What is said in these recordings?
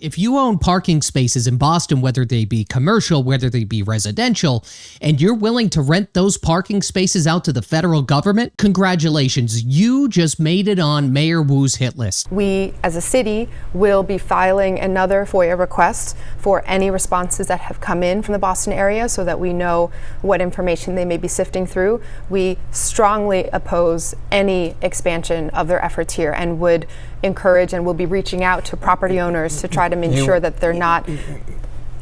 if you own parking spaces in Boston, whether they be commercial, whether they be residential, and you're willing to rent those parking spaces out to the federal government, congratulations, you just made it on Mayor Wu's hit list. We, as a city, will be filing another FOIA request for any responses that have come in from the Boston area so that we know what information they may be sifting through. We strongly oppose any expansion of their efforts here and would encourage and will be reaching out to property owners to try to make sure that they're not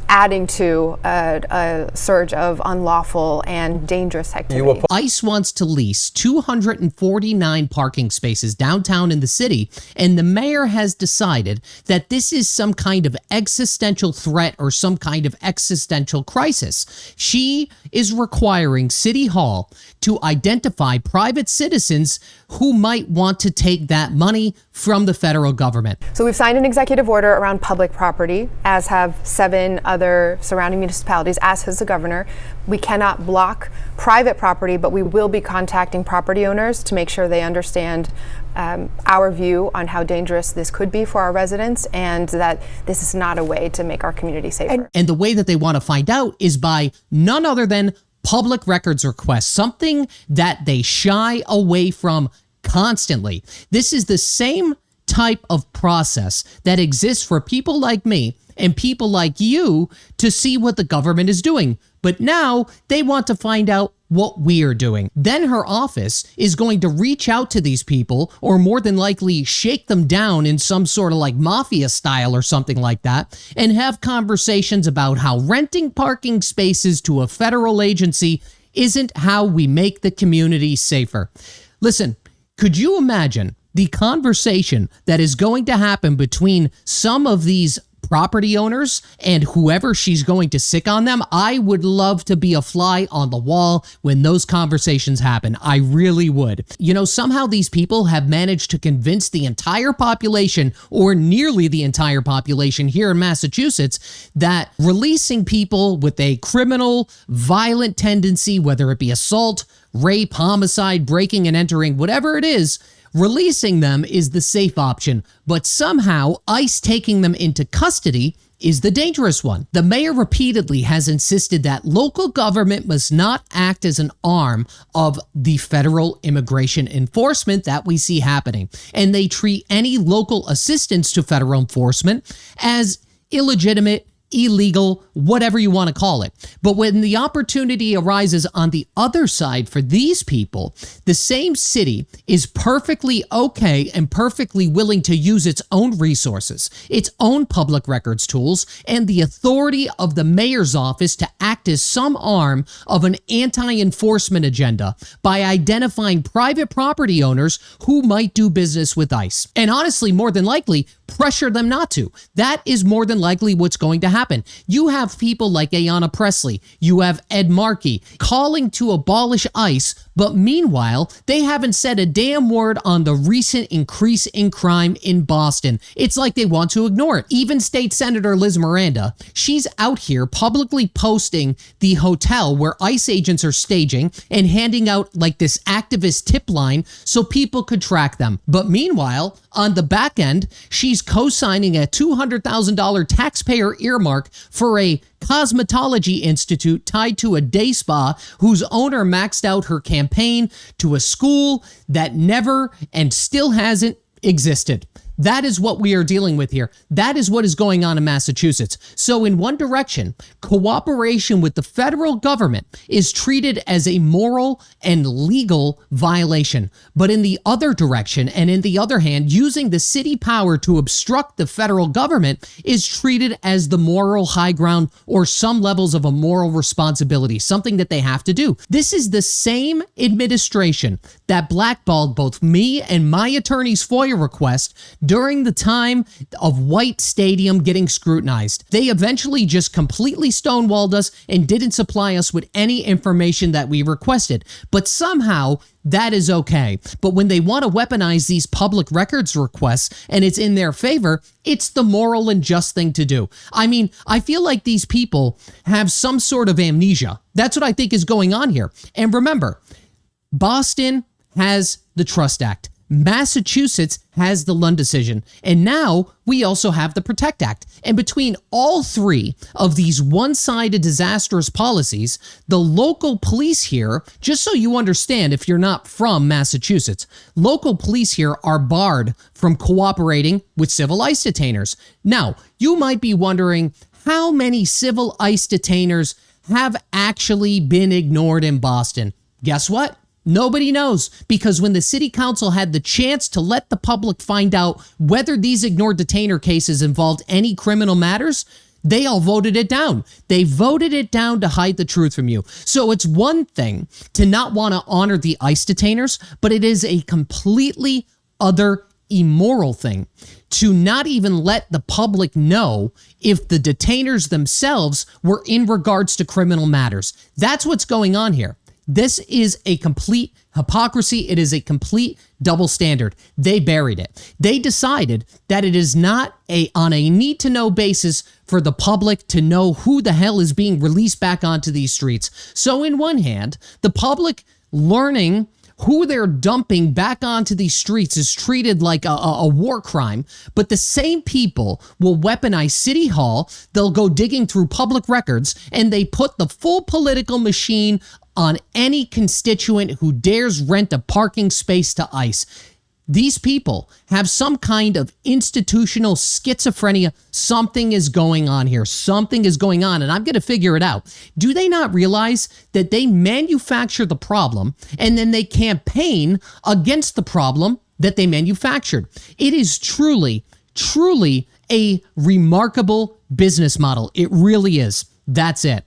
adding to a surge of unlawful and dangerous activity. ICE wants to lease 249 parking spaces downtown in the city, and the mayor has decided that this is some kind of existential threat or some kind of existential crisis. She is requiring City Hall to identify private citizens who might want to take that money from the federal government. So we've signed an executive order around public property, as have 7 other surrounding municipalities, as has the governor. We cannot block private property, but we will be contacting property owners to make sure they understand our view on how dangerous this could be for our residents and that this is not a way to make our community safer. And the way that they want to find out is by none other than public records requests, something that they shy away from constantly. This is the same type of process that exists for people like me and people like you to see what the government is doing. But now they want to find out what we're doing. Then her office is going to reach out to these people, or more than likely shake them down in some sort of like mafia style or something like that, and have conversations about how renting parking spaces to a federal agency isn't how we make the community safer. Listen, could you imagine the conversation that is going to happen between some of these property owners and whoever she's going to sick on them? I would love to be a fly on the wall when those conversations happen. I really would. You know, somehow these people have managed to convince the entire population, or nearly the entire population here in Massachusetts, that releasing people with a criminal, violent tendency, whether it be assault, rape, homicide, breaking and entering, whatever it is, releasing them is the safe option, but somehow ICE taking them into custody is the dangerous one. The mayor repeatedly has insisted that local government must not act as an arm of the federal immigration enforcement that we see happening, and they treat any local assistance to federal enforcement as illegitimate, illegal, whatever you want to call it. But when the opportunity arises on the other side for these people, the same city is perfectly okay and perfectly willing to use its own resources, its own public records tools, and the authority of the mayor's office to act as some arm of an anti-enforcement agenda by identifying private property owners who might do business with ICE. And honestly, more than likely, pressure them not to. That is more than likely what's going to happen. You have people like Ayanna Pressley, you have Ed Markey calling to abolish ICE, but meanwhile, they haven't said a damn word on the recent increase in crime in Boston. It's like they want to ignore it. Even State Senator Liz Miranda, she's out here publicly posting the hotel where ICE agents are staging and handing out like this activist tip line so people could track them. But meanwhile, on the back end, she's co-signing a $200,000 taxpayer earmark for a cosmetology institute tied to a day spa whose owner maxed out her campaign to a school that never and still hasn't existed. That is what we are dealing with here. That is what is going on in Massachusetts. So in one direction, cooperation with the federal government is treated as a moral and legal violation. But in the other direction, and in the other hand, using the city power to obstruct the federal government is treated as the moral high ground or some levels of a moral responsibility, something that they have to do. This is the same administration that blackballed both me and my attorney's FOIA request during the time of White Stadium getting scrutinized. They eventually just completely stonewalled us and didn't supply us with any information that we requested. But somehow, that is okay. But when they want to weaponize these public records requests and it's in their favor, it's the moral and just thing to do. I mean, I feel like these people have some sort of amnesia. That's what I think is going on here. And remember, Boston has the Trust Act. Massachusetts has the Lund decision, and now we also have the Protect Act. And between all three of these one-sided disastrous policies, the local police here, just so you understand if you're not from Massachusetts, local police here are barred from cooperating with civil ICE detainers. Now, you might be wondering how many civil ICE detainers have actually been ignored in Boston. Guess what? Nobody knows, because when the city council had the chance to let the public find out whether these ignored detainer cases involved any criminal matters, they all voted it down. They voted it down to hide the truth from you. So it's one thing to not want to honor the ICE detainers, but it is a completely other immoral thing to not even let the public know if the detainers themselves were in regards to criminal matters. That's what's going on here. This is a complete hypocrisy. It is a complete double standard. They buried it. They decided that it is not on a need-to-know basis for the public to know who the hell is being released back onto these streets. So in one hand, the public learning who they're dumping back onto these streets is treated like a war crime, but the same people will weaponize City Hall, they'll go digging through public records, and they put the full political machine on any constituent who dares rent a parking space to ICE. These people have some kind of institutional schizophrenia. Something is going on here. Something is going on, and I'm going to figure it out. Do they not realize that they manufacture the problem and then they campaign against the problem that they manufactured? It is truly, truly a remarkable business model. It really is. That's it.